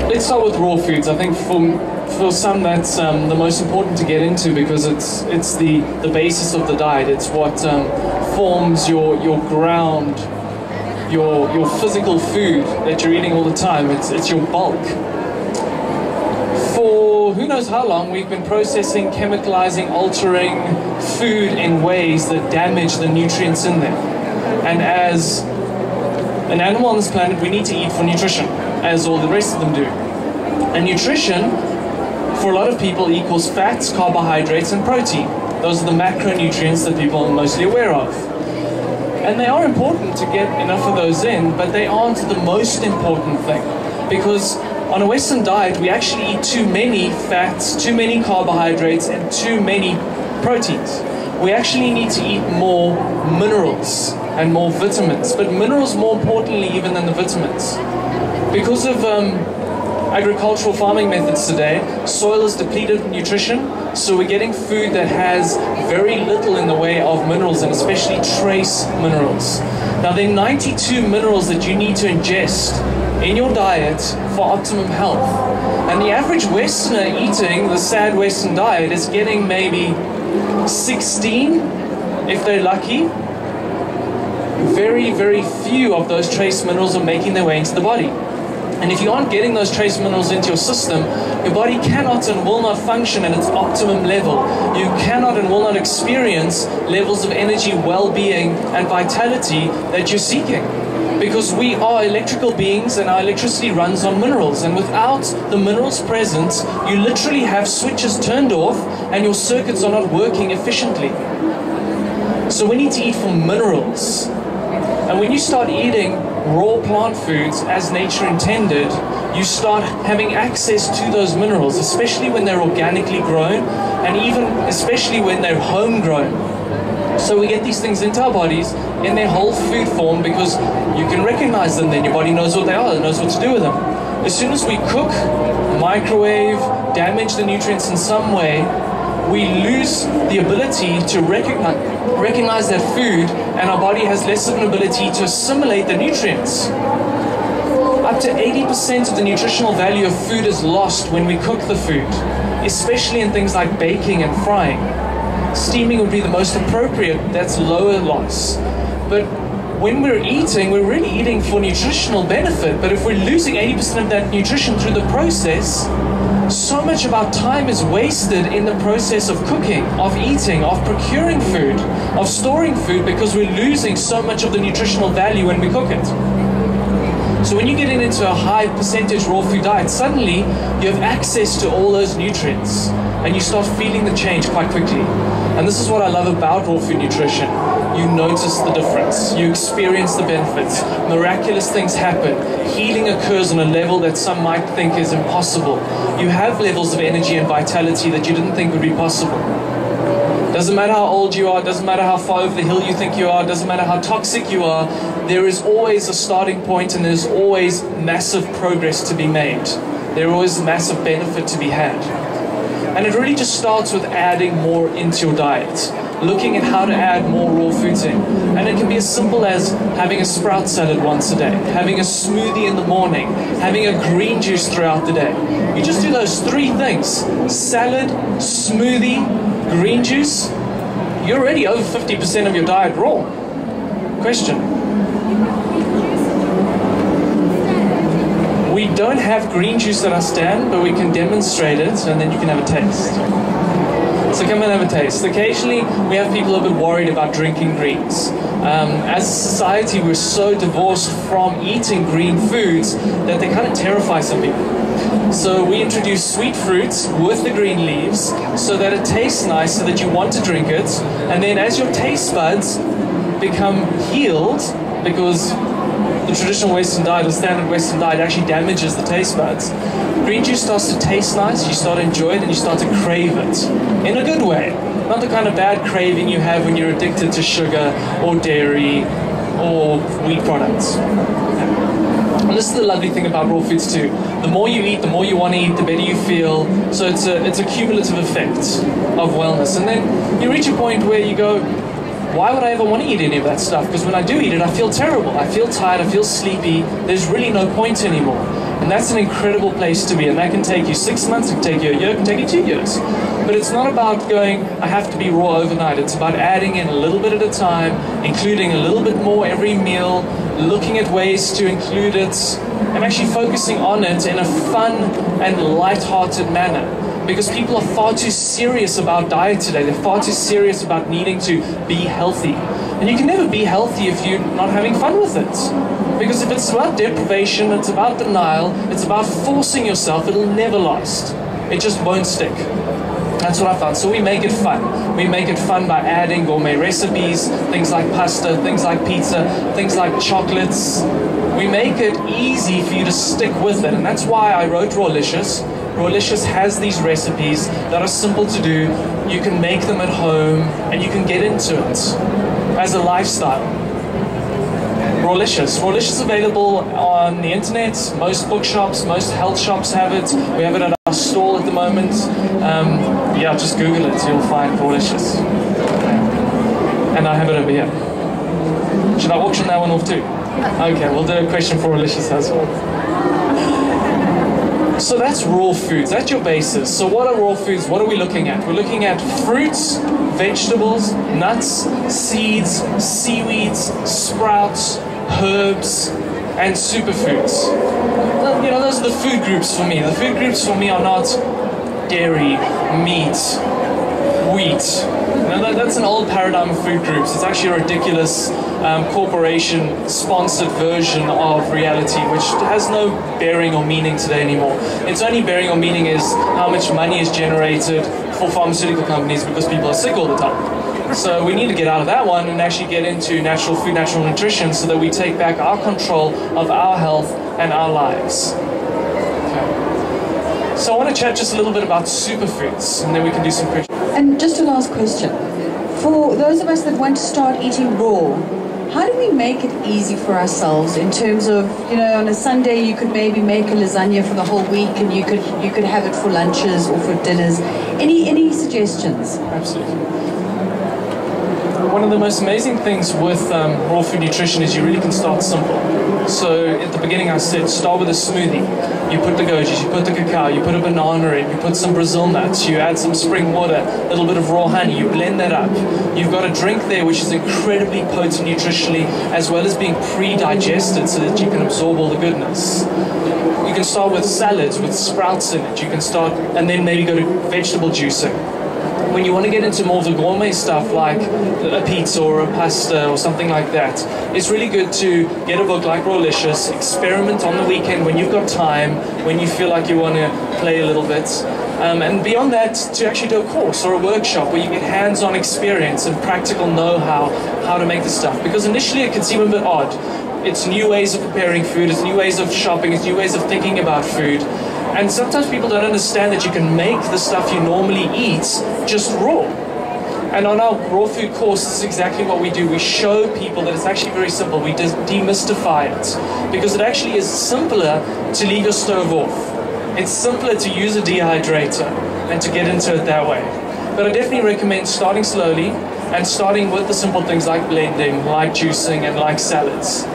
Let's start with raw foods. I think for some that's the most important to get into, because it's the basis of the diet. It's what forms your ground, your physical food that you're eating all the time. It's your bulk. For who knows how long, we've been processing, chemicalizing, altering food in ways that damage the nutrients in them. And as an animal on this planet, we need to eat for nutrition, as all the rest of them do. And nutrition, for a lot of people, equals fats, carbohydrates, and protein. Those are the macronutrients that people are mostly aware of. And they are important to get enough of those in, but they aren't the most important thing. Because on a Western diet, we actually eat too many fats, too many carbohydrates, and too many proteins. We actually need to eat more minerals and more vitamins, but minerals more importantly even than the vitamins. Because of agricultural farming methods today, soil is depleted of nutrition, so we're getting food that has very little in the way of minerals, and especially trace minerals. Now, there are 92 minerals that you need to ingest in your diet for optimum health. And the average Westerner eating the sad Western diet is getting maybe 16, if they're lucky. Very, very few of those trace minerals are making their way into the body. And if you aren't getting those trace minerals into your system, your body cannot and will not function at its optimum level. You cannot and will not experience levels of energy, well-being, and vitality that you're seeking. Because we are electrical beings and our electricity runs on minerals. And without the minerals present, you literally have switches turned off and your circuits are not working efficiently. So we need to eat for minerals. And when you start eating raw plant foods as nature intended, you start having access to those minerals, especially when they're organically grown, and even especially when they're homegrown. So we get these things into our bodies in their whole food form, because you can recognize them then. Your body knows what they are, it knows what to do with them. As soon as we cook, microwave, damage the nutrients in some way, we lose the ability to recognize that food, and our body has less of an ability to assimilate the nutrients. Up to 80% of the nutritional value of food is lost when we cook the food, especially in things like baking and frying. Steaming would be the most appropriate, that's lower loss. But when we're eating, we're really eating for nutritional benefit. But if we're losing 80% of that nutrition through the process, so much of our time is wasted in the process of cooking, of eating, of procuring food, of storing food, because we're losing so much of the nutritional value when we cook it. So when you get into a high percentage raw food diet, suddenly you have access to all those nutrients and you start feeling the change quite quickly. And this is what I love about raw food nutrition. You notice the difference. You experience the benefits. Miraculous things happen. Healing occurs on a level that some might think is impossible. You have levels of energy and vitality that you didn't think would be possible. Doesn't matter how old you are, doesn't matter how far over the hill you think you are, doesn't matter how toxic you are, there is always a starting point and there's always massive progress to be made. There is always massive benefit to be had. And it really just starts with adding more into your diet. Looking at how to add more raw foods in. And it can be as simple as having a sprout salad once a day, having a smoothie in the morning, having a green juice throughout the day. You just do those three things: salad, smoothie, green juice. You're already over 50% of your diet raw. Question. We don't have green juice at our stand, but we can demonstrate it and then you can have a taste. So come and have a taste. Occasionally, we have people a bit worried about drinking greens. As a society, we're so divorced from eating green foods that they kind of terrify some people. So we introduce sweet fruits with the green leaves so that it tastes nice, so that you want to drink it. And then as your taste buds become healed, because the traditional Western diet, or standard Western diet, actually damages the taste buds, green juice starts to taste nice, you start to enjoy it, and you start to crave it. In a good way. Not the kind of bad craving you have when you're addicted to sugar, or dairy, or wheat products. And this is the lovely thing about raw foods too. The more you eat, the more you want to eat, the better you feel. So it's a cumulative effect of wellness. And then you reach a point where you go, why would I ever want to eat any of that stuff? Because when I do eat it, I feel terrible. I feel tired, I feel sleepy. There's really no point anymore. And that's an incredible place to be. And that can take you 6 months, it can take you a year, it can take you 2 years. But it's not about going, I have to be raw overnight. It's about adding in a little bit at a time, including a little bit more every meal, looking at ways to include it, and actually focusing on it in a fun and light-hearted manner. Because people are far too serious about diet today. They're far too serious about needing to be healthy. And you can never be healthy if you're not having fun with it. Because if it's about deprivation, it's about denial, it's about forcing yourself, it'll never last. It just won't stick. That's what I found. So we make it fun. We make it fun by adding gourmet recipes, things like pasta, things like pizza, things like chocolates. We make it easy for you to stick with it. And that's why I wrote Rawlicious. Rawlicious has these recipes that are simple to do. You can make them at home and you can get into it as a lifestyle. Rawlicious. Rawlicious is available on the internet. Most bookshops, most health shops have it. We have it at our stall at the moment. Yeah, just Google it. You'll find Rawlicious. And I have it over here. Should I auction that one off too? Okay, we'll do a question for Rawlicious as well. So that's raw foods, that's your basis. So what are raw foods? What are we looking at? We're looking at fruits, vegetables, nuts, seeds, seaweeds, sprouts, herbs, and superfoods. Well, you know, those are the food groups for me. The food groups for me are not dairy, meat, wheat. Now that's an old paradigm of food groups. It's actually a ridiculous corporation-sponsored version of reality, which has no bearing or meaning today anymore. Its only bearing or meaning is how much money is generated for pharmaceutical companies because people are sick all the time. So we need to get out of that one and actually get into natural food, natural nutrition, so that we take back our control of our health and our lives. Okay. So I want to chat just a little bit about superfoods, and then we can do some questions. And just a last question. For those of us that want to start eating raw, how do we make it easy for ourselves in terms of, you know, on a Sunday you could maybe make a lasagna for the whole week and you could have it for lunches or for dinners. Any suggestions? Absolutely. One of the most amazing things with raw food nutrition is you really can start simple. So at the beginning I said start with a smoothie. You put the gojis, you put the cacao, you put a banana in, you put some Brazil nuts, you add some spring water, a little bit of raw honey, you blend that up. You've got a drink there which is incredibly potent nutritionally, as well as being pre-digested so that you can absorb all the goodness. You can start with salads with sprouts in it. You can start and then maybe go to vegetable juicing. When you want to get into more of the gourmet stuff like a pizza or a pasta or something like that, it's really good to get a book like Rawlicious, experiment on the weekend when you've got time, when you feel like you want to play a little bit. And beyond that, to actually do a course or a workshop where you get hands-on experience and practical know-how how to make the stuff. Because initially it can seem a bit odd. It's new ways of preparing food, it's new ways of shopping, it's new ways of thinking about food. And sometimes people don't understand that you can make the stuff you normally eat just raw. And on our raw food course, this is exactly what we do. We show people that it's actually very simple. We demystify it. Because it actually is simpler to leave your stove off. It's simpler to use a dehydrator and to get into it that way. But I definitely recommend starting slowly and starting with the simple things like blending, like juicing, and like salads.